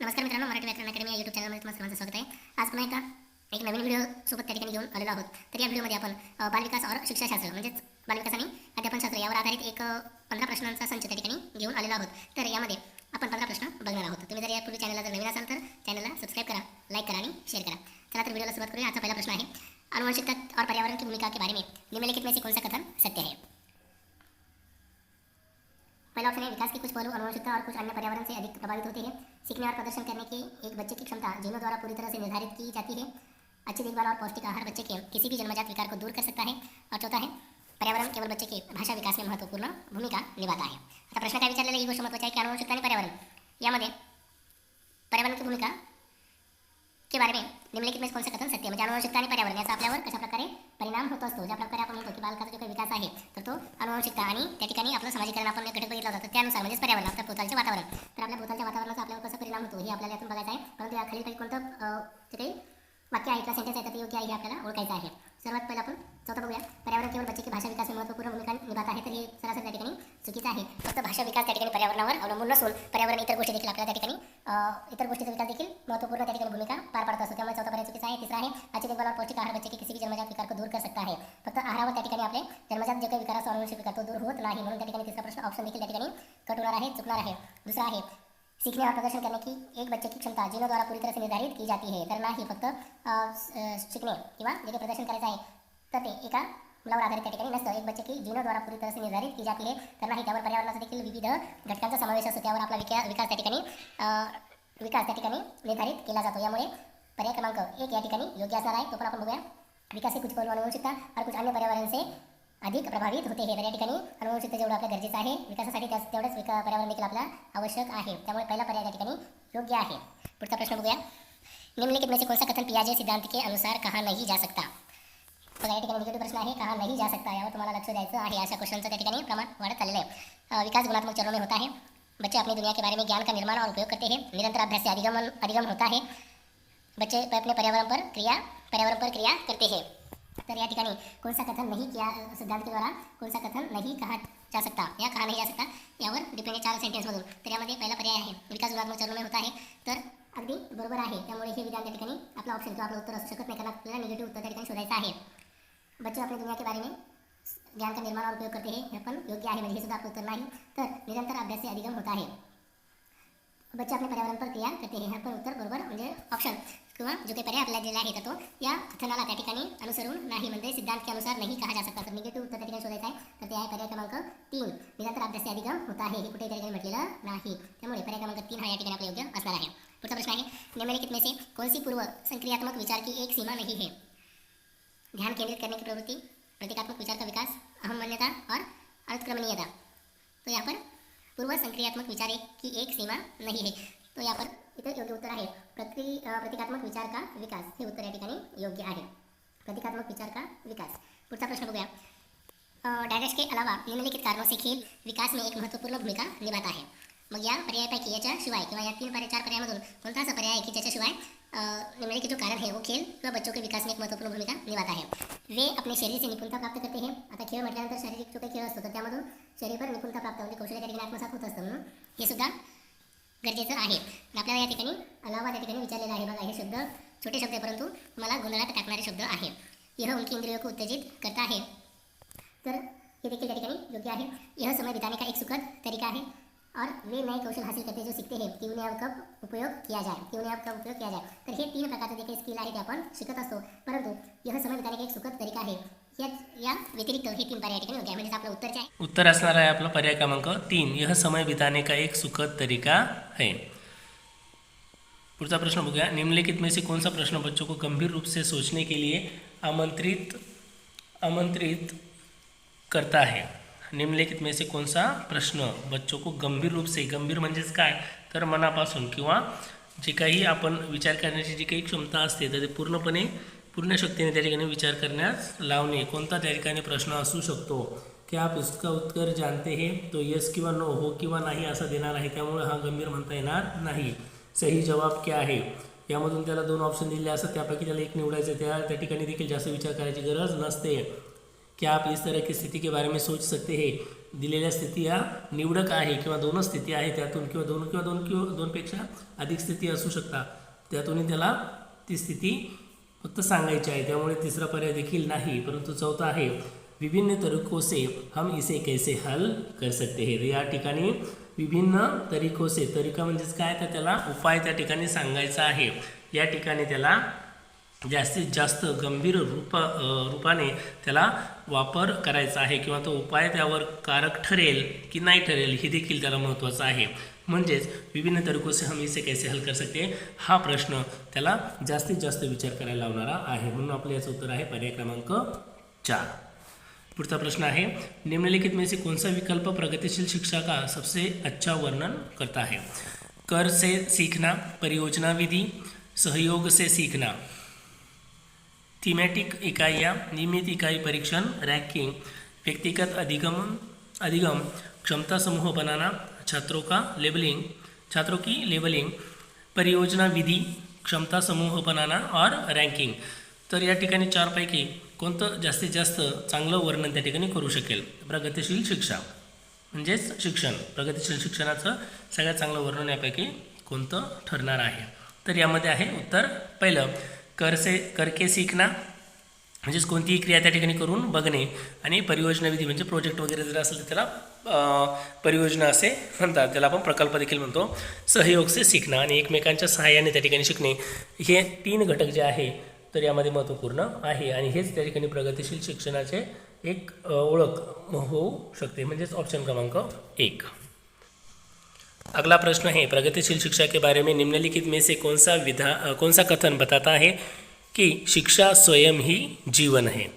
नमस्कार मित्रांनो, मराठी व्याकरण अकॅडमी या यूट्यूब चॅनलमध्ये तुम्हाला सर्वांचं स्वागत आहे। आज पुन्हा एकदा एक नवीन व्हिडिओ सोबत त्या ठिकाणी घेऊन आलेलो आहोत। तर या व्हिडिओमध्ये आपण बालविकास और शिक्षाशास्त्र म्हणजेच बालविकास आणि अध्यापनशास्त्र यावर आधारित एक 15 प्रश्नांचा संच त्या ठिकाणी घेऊन आलेलो आहोत। तर यामध्ये आपण 15 प्रश्न बघणार आहोत। तुम्ही जर यापूर्वी चॅनलला जर नवीन असाल तर चॅनलला सबस्क्राइब करा, लाईक करा आणि शेअर करा। चला तर व्हिडिओला सुरुवात करूया। आजचा पहिला प्रश्न आहे, आनुवंशिकता और पर्यावरण की भूमिका के बारे में निम्नलिखित में से कौन सा कथन सत्य है। पहला ऑप्शन है, विकास के कुछ पहलू आनुवंशिकता और कुछ अन्य पर्यावरण से अधिक प्रभावित होते हैं। सीखने और प्रदर्शन करने की एक बच्चे की क्षमता जीनों द्वारा पूरी तरह से निर्धारित की जाती है। अच्छी देखभाल और पौष्टिक आहार बच्चे के किसी भी जन्मजात विकार को दूर कर सकता है। और चौथा है, पर्यावरण केवळ बच्चे के भाषा विकास में महत्वपूर्ण भूमिका निभाता है। आता प्रश्न काय विचारलेला ही गोष्ट महत्त्वाची आहे की आनुवंशिकता आणि पर्यावरण यामध्ये पर्यावरण की भूमिका के बारे में निम्नलिखित में कौन सा कथन सत्य, म्हणजे आनुवंशिकता आणि पर्यावरण याचा आपल्यावर कशा प्रकारे परिणाम होत असतो। ज्या प्रकारे आपण म्हणतो की बालकाचा जो काही विकास आहे तर तो आनुवंशिकता आणि त्या ठिकाणी आपलं सामाजिकरण आपण घटक बघितला होता, तर त्यानुसार म्हणजेच पर्यावरण आपल्या भोवतालचे वातावरण, तर आपल्या भोवतालच्या वातावरणाचा आपल्यावर कसा परिणाम होतो हे आपल्याला यातून बघायचं आहे। परंतु या खालील कोणतं जे काही वाक्य आहे किंवा सेंटेन्स आहे ते योग्य आहे हे आपल्याला ओळखायचं आहे। सर्वात पहिला आपण चौथा बघूया, पर्यावरण केवळ बच्चे की भाषा विकास में महत्वपूर्ण भूमिका निभाता है, तर हे सरासरी त्या ठिकाणी चुकीचं आहे। फक्त भाषा विकास त्या ठिकाणी पर्यावरणावर अवलंबून नसून पर्यावरण इतर गोष्टी देखील आपल्याला त्या ठिकाणी इतर गोष्टीचा विकास देखील महत्वपूर्ण त्या ठिकाणी भूमिका पार पाडत असतो। त्यामुळे चौथा पर्याय चुकीचा आहे। तिसरा आहे, अच्छी देखभाल और पौष्टिक आहार बच्चे के किसी भी जन्मजात विकार को दूर कर सकता है। फक्त आहारावर त्या ठिकाणी आपले जन्मजात जे काही विकार असतो आनुवंशिक विकार तो दूर होत नाही, म्हणून त्या ठिकाणी तिसरा प्रश्न ऑप्शन देखील त्या ठिकाणी कट होणार आहे, चुकणार आहे। दुसरा आहे, सीखने और प्रदर्शन करने की एक बच्चे की क्षमता जीनों द्वारा पूरी तरह से निर्धारित की जाती है, तर नाही, फक्त शिकणे किंवा जे काही प्रदर्शन करायचं आहे तर ते एका मुलावर आधारित त्या ठिकाणी नसतं। एक बच्चे की जीनों द्वारा पूरी तरह से निर्धारित की जाती है, तर नाही, त्यावर पर्यावरणाचा देखील विविध घटकांचा समावेश असतो, त्यावर आपला विकास त्या ठिकाणी निर्धारित केला जातो। यामुळे पर्याय क्रमांक 1 या ठिकाणी योग्य असणार आहे। तो पण आपण बघूया, विकास के कुछ पहलू आनुवंशिकता और कुछ अन्य पर्यावरण से अधिक प्रभावित होते हैं, तर या ठिकाणी आनुवंशिकता जेवढं आपल्या गरजेचं आहे विकासासाठी तेवढंच पर्यावरण देखील आपला आवश्यक आहे। त्यामुळे पहिला पर्याय त्या ठिकाणी योग्य आहे। पुढचा प्रश्न बघूया, निम्नलिखित में से कौन सा कथन पियाजे सिद्धांत के अनुसार कहा नहीं जा सकता। बघा या ठिकाणी निगेटिव्ह प्रश्न आहे, कहा नहीं जा सकता, यावर तुम्हाला लक्ष द्यायचं आहे। अशा क्वेश्चनचं त्या ठिकाणी प्रमाण वाढत चाललेलं आहे। विकास गुणात्मक चरणों में होता है, बच्चे अपनी दुनिया के बारे में ज्ञान का निर्माण और उपयोग करते हैं। निरंतर अभ्यास से अधिगम होता है, बच्चे अपने पर्यावरण पर क्रिया करते हैं। तर या ठिकाणी कौन सा कथन नहीं किया सिद्धांत के द्वारा कौन सा कथन नहीं कहा जा सकता या कहा नहीं जा सकता यावर डिपेंड आहे 4 सेंटेन्समधून। तर यामध्ये पहिला पर्याय आहे, विकास गुणात्मक चरणों में होता है, तर अगदी बरोबर आहे। त्यामुळे हे विधान त्या ठिकाणी आपला ऑप्शन किंवा आपलं उत्तर असू शकत नाही, कारण आपल्याला निगेटिव्ह उत्तर त्या ठिकाणी शोधायचं आहे। बच्चे अपनी दुनिया के बारे में ज्ञान का निर्माण और उपयोग करते हैं, हे पण योग्य आहे, म्हणजे हे सुद्धा आपलं उत्तर नाही। तर निरंतर अभ्यास से अधिगम होता है, बच्चे अपने पर्यावरण पर क्रिया करते हैं, हे पण उत्तर बरोबर, म्हणजे ऑप्शन किंवा जो काही पर्याय आपल्याला दिलेला आहे तर तो या कथनाला त्या ठिकाणी अनुसरून नाही, म्हणजे सिद्धांत के अनुसार नहीं कहा जा सकता, तर निगेटिव्ह उत्तर त्या ठिकाणी शोधायचं आहे। तर ते आहे पर्याय क्रमांक 3, निरंतर अभ्यास से अधिगम होता है, हे कुठे त्या ठिकाणी म्हटलेलं नाही। त्यामुळे पर्याय क्रमांक 3 हा या ठिकाणी आपलं योग्य असणार आहे। पुढचा प्रश्न आहे, निम्नलिखित में से कौन सी पूर्व संक्रियात्मक विचार की एक सीमा नहीं है। ध्यान केंद्रित करने की प्रवृत्ति, प्रतीकात्मक विचार का विकास, अहमन्यता और अर्थक्रमणीयता। तो यहाँ पर पूर्व संक्रियात्मक विचार की एक सीमा नहीं है, तो यहाँ पर इथे योग्य उत्तर आहे प्रतीकात्मक विचार का विकास, हे उत्तर या ठिकाणी योग्य आहे, प्रतीकात्मक विचार का विकास। पुढचा प्रश्न बघूया, डॅश के अलावा निम्नलिखित कारणों से खेल विकास में एक महत्वपूर्ण भूमिका निभाता है। मग या पर्यायापैकी याच्याशिवाय किंवा या 4 पर्यायामधून कोणता असा पर्याय आहे की ज्याच्याशिवाय निम्नलिखित जो कारण है वो खेल किंवा बच्चों के विकास में एक महत्वपूर्ण भूमिका निभाता है। वे अपने शरीर से निपुणता प्राप्त करते हैं। आता खेळ म्हटल्यानंतर शारीरिक जो काही खेळ असतो तर त्यामधून शरीरभर निपुणता प्राप्त म्हणजे कौशल्य त्या ठिकाणी आत्मसात होत असतं, म्हणून हे सुद्धा गरजेचं आहे। आपल्याला या ठिकाणी अलावा त्या ठिकाणी विचारलेला आहे। बघा हे शब्द छोटे शब्द आहे, परंतु मला गोंधळात टाकणारे शब्द आहे। यह उनकी इंद्रियों को उत्तेजित करता है, तर हे देखील त्या ठिकाणी योग्य आहे। यह समय बिताने का एक सुखद तरीका है, और वे नए कौशल हासिल करते जो सीखते हैं कि उन्हें अब कब उपयोग किया जाए, तर हे 3 प्रकारचे जे काही स्किल आहे ते आपण शिकत असतो, परंतु यह समय बिताने का एक सुखद तरीका है या व्यतिरिक्त हे 3 पर्याय ठिकाणी योग्य आहे, म्हणजे आपलं उत्तर जे आहे उत्तर असणार आहे आपलं पर्याय क्रमांक 3, यह समय बिताने का एक सुखद तरीका है। पुढचा प्रश्न बघूया, निम्नलिखित में से कौन सा प्रश्न बच्चों को गंभीर रूप से सोचने के लिए आमंत्रित करता है। निम्नलिखित में से कौन सा प्रश्न बच्चों को गंभीर रूप से, गंभीर म्हणजेच काय तर मनापासून किंवा जे काही आपण विचार करण्याची जी काही क्षमता असते तर ते पूर्ण शक्तीने त्या ठिकाणी विचार करण्यास लावणे, कोणता त्या ठिकाणी प्रश्न असू शकतो। क्या आप इसका उत्तर जानते हैं, तो यस किंवा नो, हो किंवा नाही असं देणार आहे, त्यामुळे हा गंभीर म्हणता येणार नाही। सही जवाब क्या है, यामधून त्याला 2 ऑप्शन दिले असतात, त्यापैकी त्याला एक निवडायचं, त्या ठिकाणी देखील जास्त विचार करायची गरज नसते। क्या आप इस तरह की स्थिति के बारे में सोच सकते हैं दिलेल्या स्थिती या निवडक आहे किंवा दोनच स्थिती आहे त्यातून किंवा दोनपेक्षा अधिक स्थिती असू शकतात त्यातूनही त्याला ती स्थिती फक्त सांगायची आहे. त्यामुळे तिसरा पर्याय देखील नाही. परंतु चौथा आहे विभिन्न तरीकों से हम इसे कैसे हल कर सकते हैं. या ठिकाणी विभिन्न तरीकों से, तरीका म्हणजेच काय तर त्याला उपाय त्या ठिकाणी सांगायचा आहे. या ठिकाणी त्याला जास्तीत जास्त गंभीर रूपाने त्याला वापर करायचा आहे किंवा तो उपाय त्यावर कारक ठरेल की नाही ठरेल हे देखील त्याला महत्त्वाचं आहे. म्हणजेच विभिन्न तरीकों से हम इसे कैसे हल कर सकते हा प्रश्न त्याला जास्तीत जास्त विचार करायला लावणारा आहे. म्हणून आपलं याचं उत्तर आहे पर्याय क्रमांक 4. पुढचा प्रश्न आहे निम्नलिखित में से कौन सा विकल्प प्रगतिशील शिक्षा का सबसे अच्छा वर्णन करता है. कर से सीखना, परियोजना विधि, सहयोग से सीखना, थीमेटिक इकाइयाँ, नियमित इकाई परीक्षण, रैंकिंग, व्यक्तिगत अधिगम, क्षमता समूह बनाना, छात्रों की लेबलिंग, परियोजना विधि, क्षमता समूह बनाना और रँकिंग. तर या ठिकाणी 4 पैकी कोणतं जास्तीत जास्त चांगलं वर्णन त्या ठिकाणी करू शकेल. प्रगतिशील शिक्षा म्हणजेच शिक्षण, प्रगतिशील शिक्षणाचं सगळ्यात चांगलं वर्णन यापैकी कोणतं ठरणार आहे. तर यामध्ये आहे उत्तर पहिलं करके सीखना म्हणजेच कोणतीही क्रिया त्या ठिकाणी करून बघणे आणि परियोजना विधी म्हणजे प्रोजेक्ट वगैरे जर असेल तर त्याला परियोजना असे म्हणतात, त्याला आपण प्रकल्प देखील म्हणतो. सहयोग से सीखना आणि एकमेकांच्या सहाय्याने त्या ठिकाणी शिकणे हे 3 घटक जे आहे तर यामध्ये महत्त्वपूर्ण आहे आणि हेच त्या ठिकाणी प्रगतिशील शिक्षणाचे एक ओळख होऊ शकते. म्हणजेच ऑप्शन क्रमांक 1. अगला प्रश्न है प्रगतिशील शिक्षा के बारे में निम्नलिखित में से कौन सा कथन बताता है की शिक्षा स्वयं ही जीवन है.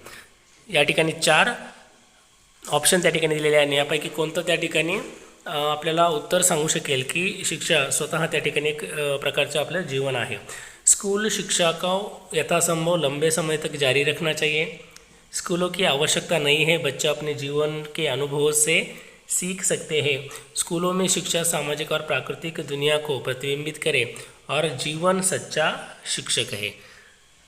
या ठिकाणी 4 ऑप्शन त्या ठिकाणी दिलेले आहे. यापैकी कोणतं त्या ठिकाणी आपल्याला उत्तर सांगू शकेल की शिक्षा स्वतः त्या ठिकाणी एक प्रकारचं आपलं जीवन आहे. स्कूल शिक्षा को यथासंभव लंबे समय तक जारी रखना चाहिए. स्कूलों की आवश्यकता नहीं है, बच्चा अपने जीवन के अनुभवों से सीख सकते हैं. स्कूलों में शिक्षा सामाजिक और प्राकृतिक दुनिया को प्रतिबिंबित करे और जीवन सच्चा शिक्षक है.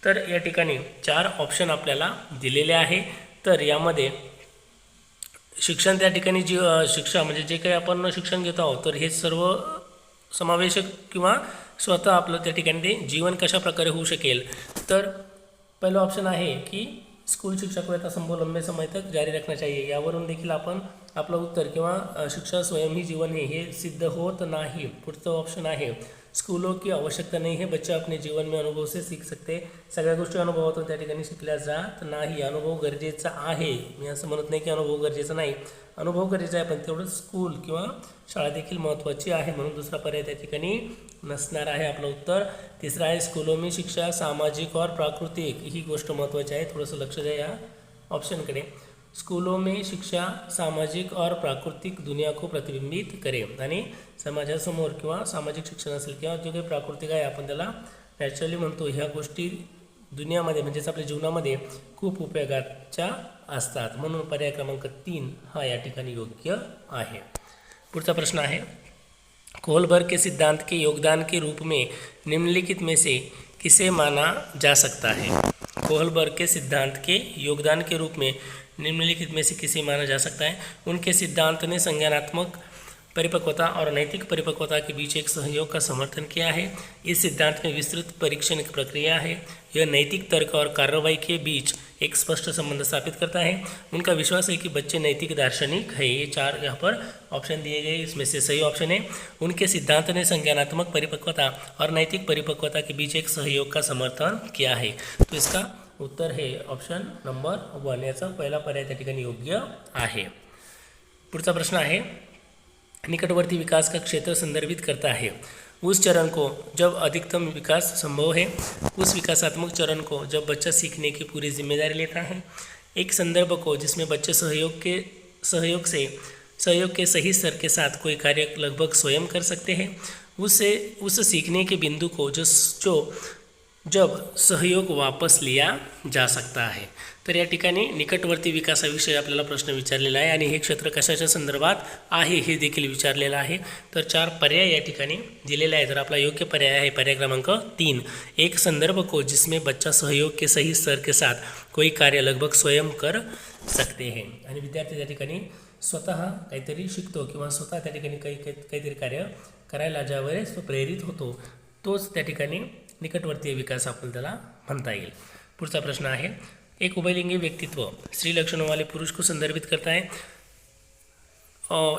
तर या ठिकाणी 4 ऑप्शन आपल्याला दिलेले आहे. तर यामध्ये शिक्षण त्या ठिकाणी शिक्षा म्हणजे जे काही आपण शिक्षण घेत आहोत तर हे सर्व समावेशक किंवा स्वतः आपलं त्या ठिकाणी ते जीवन कशा प्रकारे होऊ शकेल. तर पहिलं ऑप्शन आहे की स्कूल शिक्षा को यथासंभव लंबे समय तक जारी रखना चाहिए. यावरून देखील आपण आपलं उत्तर किंवा शिक्षा स्वयं ही जीवन हे सिद्ध होत नाही. पुढचं ऑप्शन आहे स्कूलों की आवश्यकता नहीं है, बच्चा अपने जीवन में अनुभव से सीख सकते. सगळ्या गोष्टी अनुभवातून त्या ठिकाणी शिकल्या जात नाही. अनुभव गरजेचा आहे. मी असं म्हणत नाही की अनुभव गरजेचा नाही, अनुभव गरजेचा आहे, पण तेवढं स्कूल किंवा शाळा देखील महत्त्वाची आहे. म्हणून दुसरा पर्याय त्या ठिकाणी नसणार आहे आपलं उत्तर. तिसरा आहे स्कूलों में शिक्षा सामाजिक और प्राकृतिक, ही गोष्ट महत्त्वाची आहे. थोडंसं लक्ष द्या या ऑप्शनकडे. स्कूलों में शिक्षा सामाजिक और प्राकृतिक दुनिया को प्रतिबिंबित करे. आणि समाजासमोर किंवा सामाजिक शिक्षण असेल किंवा जे काही प्राकृतिक आहे आपण त्याला नॅचरली म्हणतो, ह्या गोष्टी दुनियामध्ये म्हणजेच आपल्या जीवनामध्ये खूप उपयोगाच्या असतात. म्हणून पर्याय क्रमांक 3 हा या ठिकाणी योग्य आहे. पुढचा प्रश्न आहे कोहलबर्ग के सिद्धांत के योगदान के रूप में निम्नलिखित में से किसे माना जा सकता है. कोहलबर्ग के सिद्धांत के योगदान के रूप में निम्नलिखित में से किसे माना जा सकता है. उनके सिद्धांत ने संज्ञानात्मक परिपक्वता और नैतिक परिपक्वता के बीच एक सहयोग का समर्थन किया है. इस सिद्धांत में विस्तृत परीक्षण की प्रक्रिया है. यह नैतिक तर्क और कार्रवाई के बीच एक स्पष्ट संबंध स्थापित करता है. उनका विश्वास है कि बच्चे नैतिक दार्शनिक है. ये 4 यहाँ पर ऑप्शन दिए गए, इसमें से सही ऑप्शन है उनके सिद्धांत ने संज्ञानात्मक परिपक्वता और नैतिक परिपक्वता के बीच एक सहयोग का समर्थन किया है. तो इसका उत्तर है ऑप्शन नंबर 1. याचा पहिला पर्याय त्या ठिकाणी योग्य आहे. पुढचा प्रश्न आहे निकटवर्ती विकास का क्षेत्र संदर्भित करता है. उस चरण को जब अधिकतम विकास संभव है. उस विकासात्मक चरण को जब बच्चा सीखने की पूरी जिम्मेदारी लेता है. एक संदर्भ को जिसमें बच्चे सहयोग के सही स्तर के साथ कोई कार्य लगभग स्वयं कर सकते हैं. उस सीखने के बिंदु को जो जब सहयोग वापस लिया जा सकता है. तर या ठिकाणी निकटवर्ती विकासाविषयी आपल्याला प्रश्न विचारलेला आहे आणि हे क्षेत्र कशाच्या संदर्भात आहे हे देखील विचारलेलं आहे. तर 4 पर्याय या ठिकाणी दिलेले आहे. तर आपला योग्य पर्याय आहे पर्याय क्रमांक 3. एक संदर्भ को जिसमें बच्चा सहयोग के सही स्तर के साथ कोई कार्य लगभग स्वयं कर सकते हैं. आणि विद्यार्थी त्या ठिकाणी स्वतः काहीतरी शिकतो किंवा स्वतः त्या ठिकाणी काहीतरी कार्य करायला ज्यावेळेस तो प्रेरित होतो तोच त्या ठिकाणी निकटवर्तीय विकास आपण त्याला म्हणता येईल. पुढचा प्रश्न आहे, एक उभयलिंगी व्यक्तित्व स्त्री लक्षणों वाले पुरुष को संदर्भित करता है.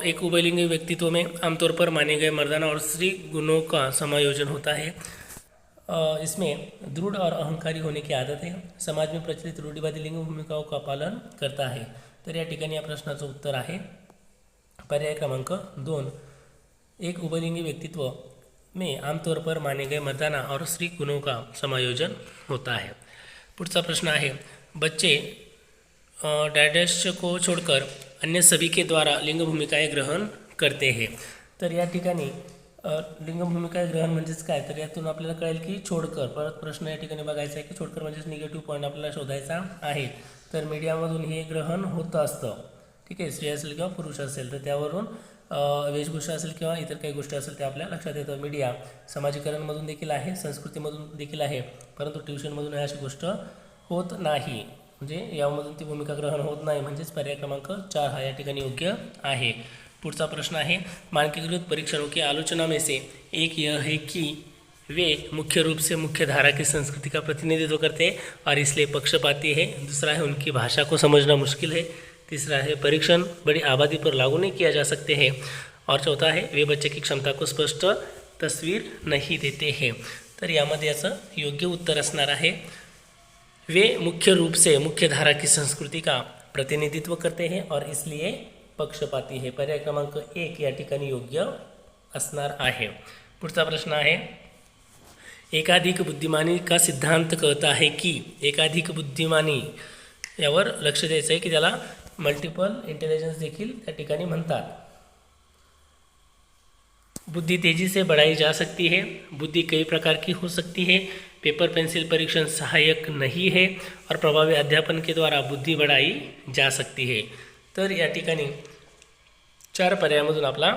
एक उभयलिंगी व्यक्तित्व में आमतौर पर माने गए मर्दाना और स्त्री गुणों का समायोजन होता है. इसमें दृढ़ और अहंकारी होने की आदत है. समाज में प्रचलित रूढ़िवादी लिंग भूमिकाओं का पालन करता है. तर या ठिकाणी या प्रश्नाचं उत्तर आहे पर्याय क्रमांक 2. एक उभयलिंगी व्यक्तित्व में आमतौर पर माने गए मर्दाना और स्त्री गुणों का समायोजन होता है. पुढचा प्रश्न आहे, बच्चे डैडश को छोड़कर अन्य सभी के द्वारा लिंग भूमिकाएं ग्रहण करते हैं. तर या ठिकाणी लिंग भूमिका ग्रहण म्हणजेच काय, तर यातून आपल्याला कळेल की छोडकर. परत प्रश्न या ठिकाणी बघायचा आहे की छोडकर म्हणजेच निगेटिव्ह पॉईंट आपल्याला शोधायचा आहे. तर मीडियामधून हे ग्रहण होतं असतं. ठीक आहे, स्त्री असेल किंवा पुरुष असेल तर त्यावरून वेशभूषा असेल किंवा इतर काही गोष्टी असेल त्या आपल्या लक्षात येतं. मीडिया समाजीकरणमधून देखील आहे, संस्कृतीमधून देखील आहे, परंतु ट्युशनमधून अशी गोष्ट होत नाही. म्हणजे यामधून ती भूमिका ग्रहण होत नाही. म्हणजेच पर्याय क्रमांक 4 हा या ठिकाणी योग्य आहे. पुढचा प्रश्न आहे, मानकीकृत परीक्षणों की आलोचना में से एक यह है कि वे मुख्य रूप से मुख्य धारा की संस्कृति का प्रतिनिधित्व करते हैं और इसलिए पक्षपाती है. दूसरा है उनकी भाषा को समझना मुश्किल है. तीसरा है परीक्षण बड़ी आबादी पर लागू नहीं किया जा सकते हैं. और चौथा है वे बच्चे की क्षमता को स्पष्ट तस्वीर नहीं देते हैं. तर यामध्ये याचं योग्य उत्तर असणार आहे, वे मुख्य रूप से मुख्य धारा की संस्कृति का प्रतिनिधित्व करते हैं और इसलिए पक्षपाती है. पर्याय क्रमांक 1 या ठिकाणी योग्य असणार आहे. पुढचा प्रश्न आहे, एकाधिक बुद्धिमानी का सिद्धांत कहता है की एकाधिक बुद्धिमानी यावर लक्ष द्यायचं आहे की त्याला मल्टिपल इंटेलिजन्स देखील त्या ठिकाणी म्हणतात. बुद्धि तेजी से बढ़ाई जा सकती है. बुद्धि कई प्रकार की हो सकती है. पेपर पेंसिल परीक्षण सहायक नहीं है और प्रभावी अध्यापन के द्वारा बुद्धि बढ़ाई जा सकती है. तर या ठिकाणी 4 पर्यायामधून आपला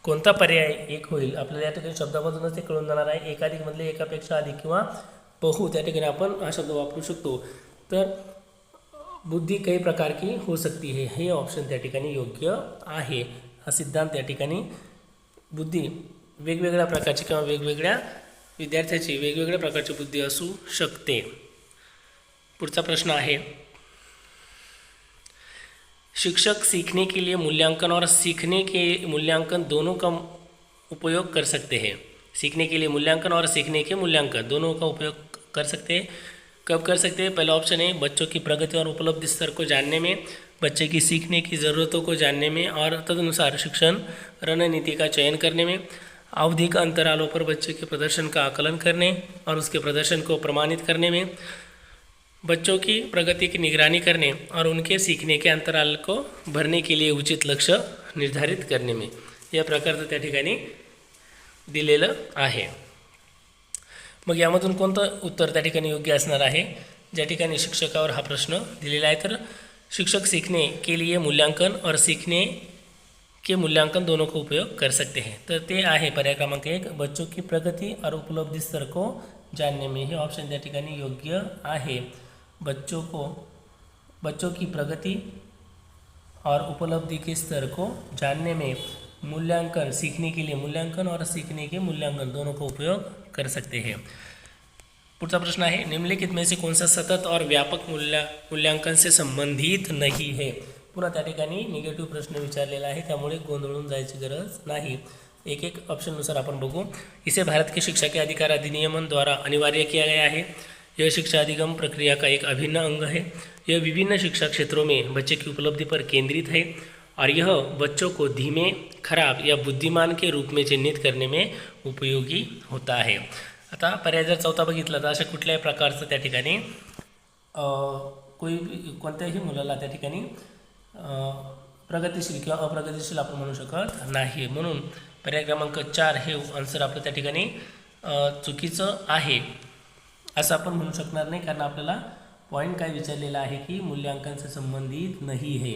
कोणता पर्याय एक होईल आपल्याला या ठिकाणी शब्दामधूनच ते कळून जाणार आहे. एकाधिकमधले एकापेक्षा अधिक किंवा बहु त्या ठिकाणी आपण हा शब्द वापरू शकतो. तर बुद्धी कई प्रकार की हो सकती है हे ऑप्शन त्या ठिकाणी योग्य आहे. हा सिद्धांत या ठिकाणी बुद्धी वेगवेगळ्या प्रकारची किंवा वेगवेगळ्या विद्यार्थ्याची वेगवेगळ्या प्रकारची बुद्धी असू शकते. पुढचा प्रश्न आहे, शिक्षक सीखने के लिए मूल्यांकन और सीखने के मूल्यांकन दोनों का उपयोग कर सकते हैं. सीखने के लिए मूल्यांकन और सीखने के मूल्यांकन दोनों का उपयोग कर सकते हैं. कब कर सकते हैं? पहला ऑप्शन है बच्चों की प्रगति और उपलब्धि स्तर को जानने में, बच्चे की सीखने की ज़रूरतों को जानने में और तदनुसार शिक्षण रणनीति का चयन करने में, आवधिक अंतरालों पर बच्चे के प्रदर्शन का आकलन करने और उसके प्रदर्शन को प्रमाणित करने में, बच्चों की प्रगति की निगरानी करने और उनके सीखने के अंतराल को भरने के लिए उचित लक्ष्य निर्धारित करने में. या प्रकारचं त्या ठिकाणी दिलेलं आहे. मग यामधून कोणतं उत्तर त्या ठिकाणी योग्य असणार आहे? ज्या ठिकाणी शिक्षकावर हा प्रश्न दिलेला आहे तर शिक्षक सीखने के लिए मूल्यांकन और सीखने के मूल्यांकन दोनों को उपयोग कर सकते हैं. तर ते आहे पर्याय क्रमांक 1 बच्चों की प्रगति और उपलब्धि स्तर को जानने में. हे ऑप्शन त्या ठिकाणी योग्य आहे. बच्चों की प्रगति और उपलब्धि के स्तर को जानने में मूल्यांकन, सीखने के लिए मूल्यांकन और सीखने के मूल्यांकन दोनों का उपयोग कर सकते हैं. पुढचा प्रश्न आहे, निम्नलिखित में से कौन सा सतत और व्यापक मूल्यांकन से संबंधित नहीं है. पुन्हा त्या ठिकाणी निगेटिव्ह प्रश्न विचारलेला आहे त्यामुळे गोंधळून जायची गरज नाही. एक एक ऑप्शननुसार आपण बघू. इसे भारत के शिक्षा के अधिकार अधिनियम द्वारा अनिवार्य किया गया है. यह शिक्षा अधिगम प्रक्रिया का एक अभिन्न अंग है. यह विभिन्न शिक्षा क्षेत्रों में बच्चे की उपलब्धि पर केंद्रित है और यह बच्चों को धीमे, खराब या बुद्धिमान के रूप में चिन्हित करने में उपयोगी होता है. आता पर्याय जर चौथा बघितला तर अशा कुठल्याही प्रकारचं त्या ठिकाणी कोणत्याही मुलाला त्या ठिकाणी प्रगतिशील किंवा अप्रगतिशील आपण म्हणू शकत नाही. म्हणून पर्याय क्रमांक 4 हे आन्सर आपलं त्या ठिकाणी चुकीचं आहे असं आपण म्हणू शकणार नाही, कारण आपल्याला पॉइंट काय विचारलेला आहे की मूल्यांकन से संबंधित नहीं है.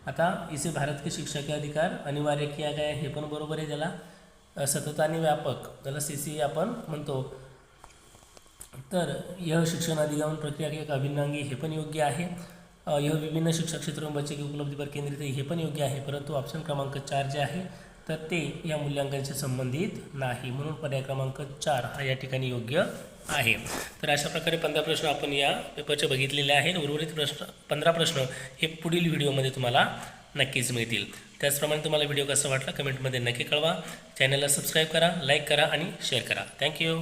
आता इसे भारत के शिक्षा के अधिकार अनिवार्य किया गया हे पण बरोबर आहे. ज्याला सतत आणि व्यापक त्याला CCA आपण म्हणतो. तर यह शिक्षण अधिगम प्रक्रिया के एक अभिन्न अंगी हे पण योग्य आहे. यह विभिन्न शिक्षा क्षेत्रों में बच्चे की उपलब्धि पर केंद्रित है, हे पण योग्य आहे, परंतु ऑप्शन क्रमांक 4 जे आहे तर ते या मूल्यांकनाशी संबंधित नाही, म्हणून पर्याय क्रमांक 4 हा या ठिकाणी योग्य आहे. तर अशा प्रकारे 15 प्रश्न आपण या पेपरचे बघितलेले आहेत. उर्वरित प्रश्न 15 प्रश्न हे पुढील व्हिडिओमध्ये तुम्हाला नक्कीच मिळतील. त्याचप्रमाणे तुम्हाला व्हिडिओ कसा वाटला कमेंटमध्ये नक्की कळवा. चॅनलला सबस्क्राईब करा, लाईक करा आणि शेअर करा. थँक्यू.